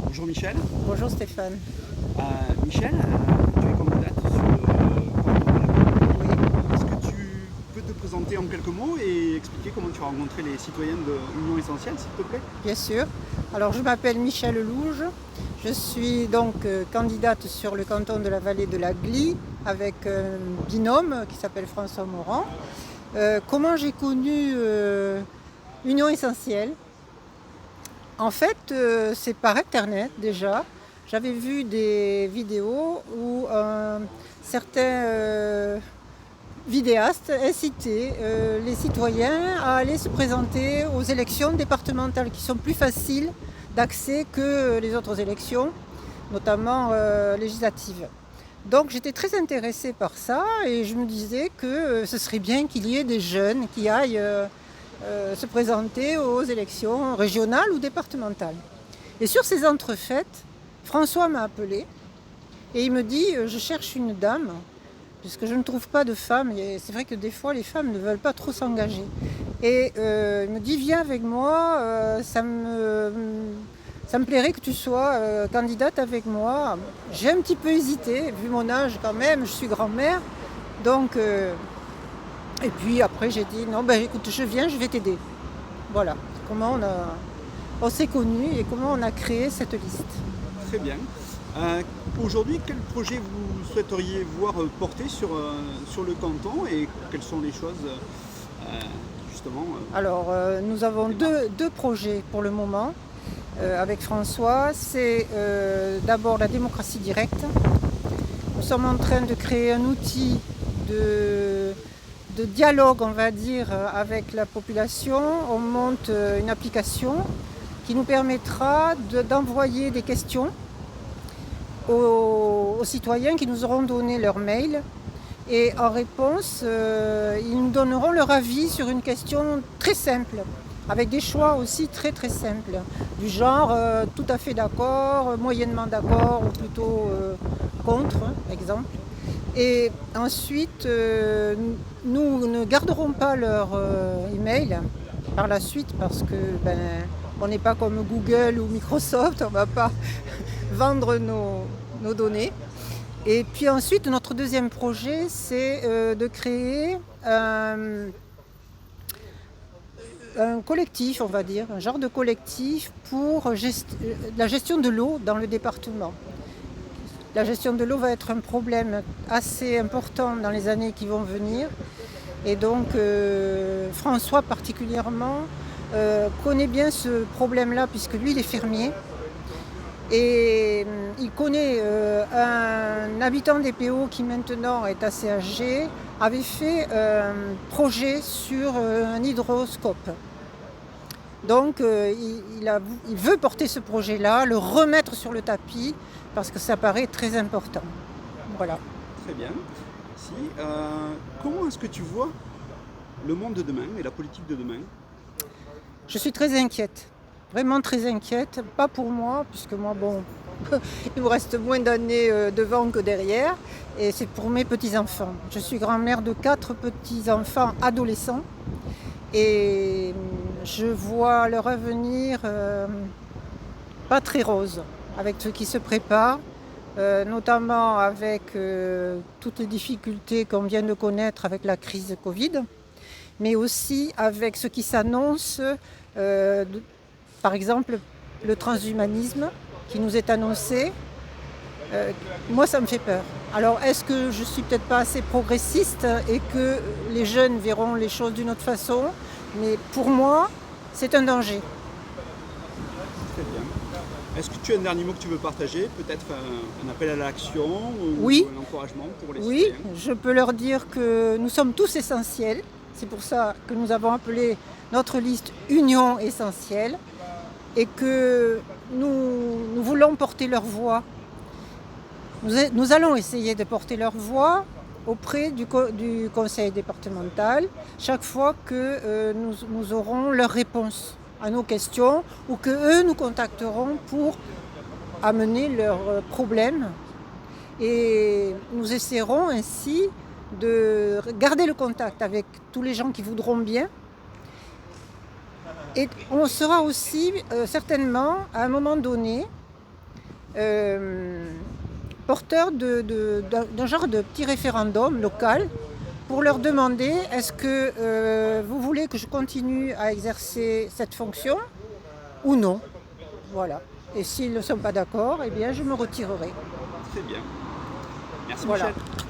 Bonjour Michel. Bonjour Stéphane. Michel, tu es candidate sur le canton de la Valais. Oui, Est-ce que tu peux te présenter en quelques mots et expliquer comment tu as rencontré les citoyens de Union Essentielle, s'il te plaît? bien sûr. Alors je m'appelle Michel Louge. Je suis donc candidate sur le canton de la Vallée de la Glie avec un binôme qui s'appelle François Morand. Comment j'ai connu Union Essentielle? En fait, c'est par internet déjà. J'avais vu des vidéos où certains vidéastes incitaient les citoyens à aller se présenter aux élections départementales qui sont plus faciles d'accès que les autres élections, notamment législatives. Donc j'étais très intéressée par ça et je me disais que ce serait bien qu'il y ait des jeunes qui aillent se présenter aux élections régionales ou départementales. Et sur ces entrefaites, François m'a appelé et il me dit je cherche une dame puisque je ne trouve pas de femmes. Et c'est vrai que des fois les femmes ne veulent pas trop s'engager. Et il me dit viens avec moi, ça me plairait que tu sois candidate avec moi. J'ai un petit peu hésité, vu mon âge quand même, je suis grand-mère. Donc, et puis après j'ai dit non, ben écoute, je viens, je vais t'aider. Voilà, comment on s'est connus et comment on a créé cette liste. Très bien. Aujourd'hui, quel projet vous souhaiteriez voir porter sur le canton et quelles sont les choses justement Alors, nous avons deux projets pour le moment avec François. C'est d'abord la démocratie directe. Nous sommes en train de créer un outil de dialogue, on va dire, avec la population. On monte une application qui nous permettra d'envoyer des questions aux citoyens qui nous auront donné leur mail. Et en réponse, ils nous donneront leur avis sur une question très simple, avec des choix aussi très très simples, du genre tout à fait d'accord, moyennement d'accord ou plutôt contre, exemple. Et ensuite, nous ne garderons pas leur email par la suite parce que on n'est pas comme Google ou Microsoft, on ne va pas vendre nos données. Et puis ensuite, notre deuxième projet, c'est de créer un collectif, on va dire, un genre de collectif pour la gestion de l'eau dans le département. La gestion de l'eau va être un problème assez important dans les années qui vont venir. Et donc, François particulièrement connaît bien ce problème-là, puisque lui, il est fermier. Et il connaît un habitant des PO qui maintenant est assez âgé, avait fait un projet sur un hydroscope. Donc il veut porter ce projet-là, le remettre sur le tapis, parce que ça paraît très important. Voilà. très bien. Si, comment est-ce que tu vois le monde de demain et la politique de demain? Je suis très inquiète, vraiment très inquiète, pas pour moi, puisque moi, bon, il me reste moins d'années devant que derrière, et c'est pour mes petits-enfants. Je suis grand-mère de 4 petits-enfants adolescents, et je vois leur avenir pas très rose, avec ce qui se prépare, notamment avec toutes les difficultés qu'on vient de connaître avec la crise Covid, mais aussi avec ce qui s'annonce, par exemple le transhumanisme qui nous est annoncé. Moi, ça me fait peur. Alors, est-ce que je suis peut-être pas assez progressiste et que les jeunes verront les choses d'une autre façon? Mais pour moi, c'est un danger. Très bien. Est-ce que tu as un dernier mot que tu veux partager? Peut-être un appel à l'action ou Oui, un encouragement pour les oui, citoyens? je peux leur dire que nous sommes tous essentiels. C'est pour ça que nous avons appelé notre liste Union Essentielle et que nous voulons porter leur voix. Nous allons essayer de porter leur voix auprès du conseil départemental chaque fois que nous aurons leur réponse à nos questions ou qu'eux nous contacteront pour amener leurs problèmes. Et nous essaierons ainsi de garder le contact avec tous les gens qui voudront bien. Et on sera aussi certainement à un moment donné porteur d'un genre de petit référendum local pour leur demander est-ce que vous voulez que je continue à exercer cette fonction ou non. Voilà. Et s'ils ne sont pas d'accord, eh bien je me retirerai. Très bien. Merci Voilà. Michel.